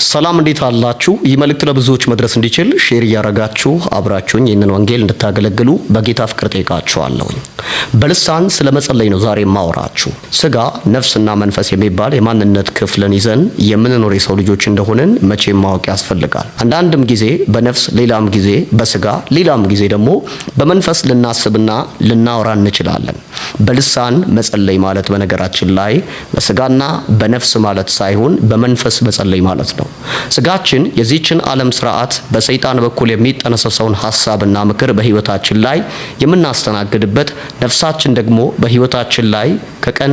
ሰላም እንዴት አላችሁ? ይህ መልእክት ለብዙዎች መድረስ እንዲችል ሼር እያረጋችሁ አብራችሁኝ ይህንን ወንጌል እንድታገለግሉ በጌታ ፍቅር ጠይቃችኋለሁ። በልሳን ስለ መጸለይ ነው ዛሬ የማወራችሁ። ስጋ፣ ነፍስና መንፈስ የሚባል የማንነት ክፍልን ይዘን የምንኖር የሰው ልጆች እንደሆንን መቼም ማወቅ ያስፈልጋል። አንዳንድም ጊዜ በነፍስ ሌላም ጊዜ በስጋ ሌላም ጊዜ ደግሞ በመንፈስ ልናስብና ልናወራ እንችላለን። በልሳን መጸለይ ማለት በነገራችን ላይ በስጋና በነፍስ ማለት ሳይሆን በመንፈስ መጸለይ ማለት ነው። ስጋችን የዚህችን ዓለም ስርዓት በሰይጣን በኩል የሚጠነሰሰውን ሐሳብና ምክር በህይወታችን ላይ የምናስተናግድበት፣ ነፍሳችን ደግሞ በህይወታችን ላይ ከቀን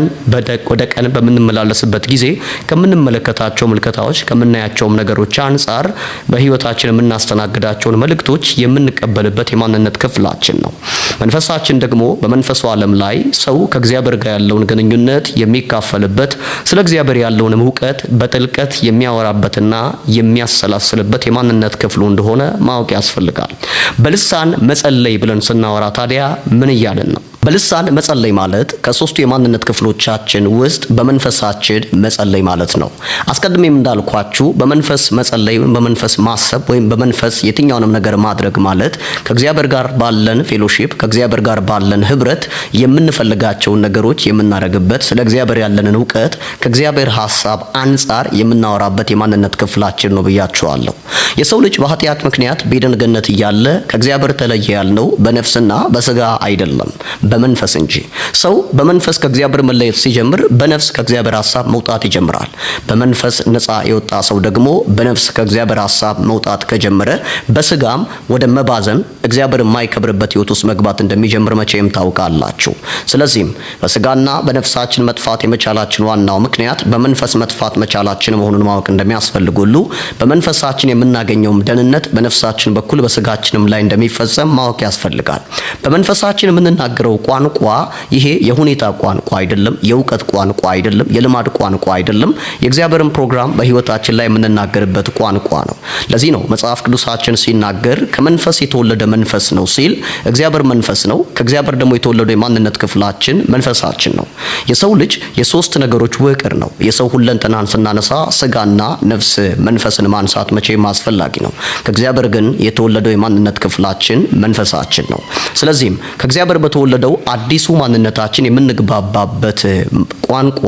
ወደ ቀን በምንመላለስበት ጊዜ ከምንመለከታቸው ምልከታዎች ከምናያቸው ነገሮች አንጻር በህይወታችን የምናስተናግዳቸውን መልእክቶች የምንቀበልበት የማንነት ክፍላችን ነው። መንፈሳችን ደግሞ በመንፈሱ ዓለም ላይ ሰው ከእግዚአብሔር ጋር ያለውን ግንኙነት የሚካፈልበት፣ ስለ እግዚአብሔር ያለውን ዕውቀት በጥልቀት የሚያወራበትና የሚያሰላስልበት የማንነት ክፍሉ እንደሆነ ማወቅ ያስፈልጋል። በልሳን መጸለይ ብለን ስናወራ ታዲያ ምን እያልን ነው? በልሳን መጸለይ ማለት ከሶስቱ የማንነት ክፍሎቻችን ውስጥ በመንፈሳችን መጸለይ ማለት ነው። አስቀድሜም እንዳልኳችሁ በመንፈስ መጸለይ ወይም በመንፈስ ማሰብ ወይም በመንፈስ የትኛውንም ነገር ማድረግ ማለት ከእግዚአብሔር ጋር ባለን ፌሎሺፕ፣ ከእግዚአብሔር ጋር ባለን ህብረት የምንፈልጋቸውን ነገሮች የምናደርግበት፣ ስለ እግዚአብሔር ያለንን ዕውቀት ከእግዚአብሔር ሐሳብ አንጻር የምናወራበት የማንነት ክፍላችን ነው ብያችኋለሁ። የሰው ልጅ በኃጢአት ምክንያት በኤደን ገነት እያለ ከእግዚአብሔር ተለየ ያልነው በነፍስና በስጋ አይደለም፣ በመንፈስ እንጂ። ሰው በመንፈስ ከእግዚአብሔር መለየት ሲጀምር በነፍስ ከእግዚአብሔር ሐሳብ መውጣት ይጀምራል። በመንፈስ ነፃ የወጣ ሰው ደግሞ በነፍስ ከእግዚአብሔር ሐሳብ መውጣት ከጀመረ በስጋም ወደ መባዘን እግዚአብሔር የማይከብርበት ህይወት ውስጥ መግባት እንደሚጀምር መቼም ታውቃላችሁ። ስለዚህም በስጋና በነፍሳችን መጥፋት የመቻላችን ዋናው ምክንያት በመንፈስ መጥፋት መቻላችን መሆኑን ማወቅ እንደሚያስፈልግ ሁሉ በመንፈሳችን የምናገኘውም ደህንነት በነፍሳችን በኩል በስጋችንም ላይ እንደሚፈጸም ማወቅ ያስፈልጋል። በመንፈሳችን የምንናገረው ቋንቋ ይሄ የሁኔታ ቋንቋ አይደለም፣ የእውቀት ቋንቋ አይደለም፣ የልማድ ቋንቋ አይደለም። የእግዚአብሔርን ፕሮግራም በህይወታችን ላይ የምንናገርበት ቋንቋ ነው። ለዚህ ነው መጽሐፍ ቅዱሳችን ሲናገር ከመንፈስ የተወለደ መንፈስ ነው ሲል እግዚአብሔር መንፈስ ነው። ከእግዚአብሔር ደግሞ የተወለደው የማንነት ክፍላችን መንፈሳችን ነው። የሰው ልጅ የሶስት ነገሮች ውቅር ነው። የሰው ሁለንተናን ስናነሳ ስጋና ነፍስ መንፈስን ማንሳት መቼም አስፈላጊ ነው። ከእግዚአብሔር ግን የተወለደው የማንነት ክፍላችን መንፈሳችን ነው። ስለዚህም ከእግዚአብሔር በተወለደው አዲሱ ማንነታችን የምንግባባበት ቋንቋ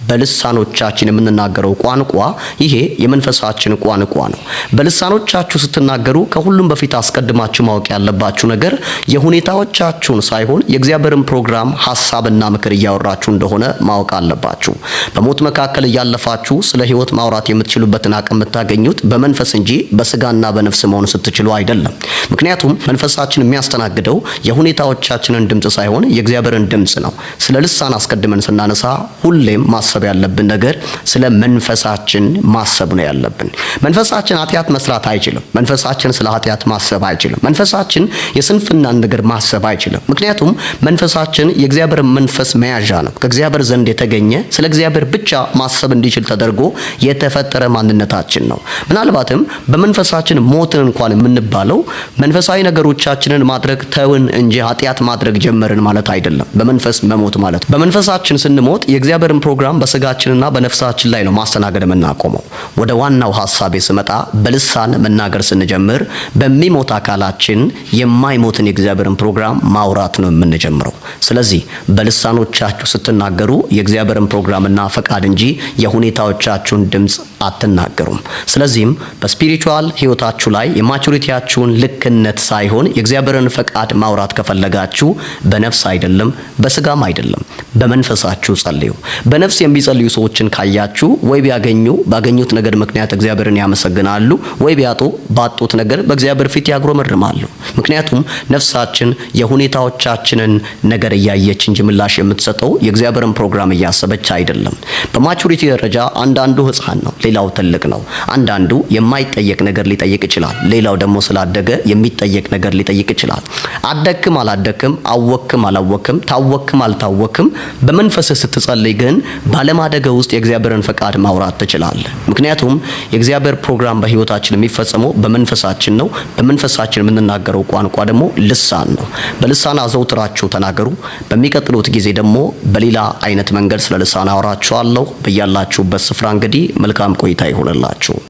በልሳኖቻችን የምንናገረው ቋንቋ ይሄ የመንፈሳችን ቋንቋ ነው። በልሳኖቻችሁ ስትናገሩ ከሁሉም በፊት አስቀድማችሁ ማወቅ ያለባችሁ ነገር የሁኔታዎቻችሁን ሳይሆን የእግዚአብሔርን ፕሮግራም ሐሳብና ምክር እያወራችሁ እንደሆነ ማወቅ አለባችሁ። በሞት መካከል እያለፋችሁ ስለ ህይወት ማውራት የምትችሉበትን አቅም የምታገኙት በመንፈስ እንጂ በስጋና በነፍስ መሆን ስትችሉ አይደለም። ምክንያቱም መንፈሳችን የሚያስተናግደው የሁኔታዎቻችንን ድምጽ ሳይሆን የእግዚአብሔርን ድምጽ ነው። ስለ ልሳን አስቀድመን ስናነሳ ሁሌም ማሰብ ያለብን ነገር ስለ መንፈሳችን ማሰብ ነው ያለብን። መንፈሳችን ኃጢአት መስራት አይችልም። መንፈሳችን ስለ ኃጢአት ማሰብ አይችልም። መንፈሳችን የስንፍናን ነገር ማሰብ አይችልም። ምክንያቱም መንፈሳችን የእግዚአብሔር መንፈስ መያዣ ነው። ከእግዚአብሔር ዘንድ የተገኘ ስለ እግዚአብሔር ብቻ ማሰብ እንዲችል ተደርጎ የተፈጠረ ማንነታችን ነው። ምናልባትም በመንፈሳችን ሞትን እንኳን የምንባለው መንፈሳዊ ነገሮቻችንን ማድረግ ተውን እንጂ ኃጢአት ማድረግ ጀመርን ማለት አይደለም። በመንፈስ መሞት ማለት በመንፈሳችን ስንሞት የእግዚአብሔርን ፕሮግራም በስጋችንና በነፍሳችን ላይ ነው ማስተናገድ የምናቆመው። ወደ ዋናው ሐሳቤ ስመጣ በልሳን መናገር ስንጀምር በሚሞት አካላችን የማይሞትን የእግዚአብሔርን ፕሮግራም ማውራት ነው የምንጀምረው። ስለዚህ በልሳኖቻችሁ ስትናገሩ የእግዚአብሔርን ፕሮግራምና ፈቃድ እንጂ የሁኔታዎቻችሁን ድምጽ አትናገሩም። ስለዚህም በስፒሪቹዋል ህይወታችሁ ላይ የማቹሪቲያችሁን ልክነት ሳይሆን የእግዚአብሔርን ፈቃድ ማውራት ከፈለጋችሁ በነፍስ አይደለም፣ በስጋም አይደለም፣ በመንፈሳችሁ ጸልዩ። በነፍስ የሚጸልዩ ሰዎችን ካያችሁ ወይ ባገኙት ነገር ምክንያት እግዚአብሔርን ያመሰግናሉ፣ ወይ ባጡት ነገር በእግዚአብሔር ፊት ያጉረመርማሉ። ምክንያቱም ነፍሳችን የሁኔታዎቻችንን ነገር እያየች እንጂ ምላሽ የምትሰጠው የእግዚአብሔርን ፕሮግራም እያሰበች አይደለም። በማቹሪቲ ደረጃ አንዳንዱ ህፃን ነው፣ ሌላው ትልቅ ነው። አንዳንዱ የማይጠየቅ ነገር ሊጠይቅ ይችላል፣ ሌላው ደግሞ ስላደገ የሚጠየቅ ነገር ሊጠይቅ ይችላል። አደክም አላደክም፣ አወክም አላወክም፣ ታወክም አልታወክም፣ በመንፈስ ስትጸልይ ግን ባለማደገ ውስጥ የእግዚአብሔርን ፈቃድ ማውራት ትችላለህ። ምክንያቱም የእግዚአብሔር ፕሮግራም በህይወታችን የሚፈጸመው በመንፈሳችን ነው። በመንፈሳችን የምንናገረው ቋንቋ ደግሞ ልሳን ነው። በልሳን አዘውትራችሁ ተናገሩ። በሚቀጥሉት ጊዜ ደግሞ በሌላ አይነት መንገድ ስለ ልሳን አወራችኋለሁ። በያላችሁበት ስፍራ እንግዲህ መልካም ቆይታ ይሁንላችሁ።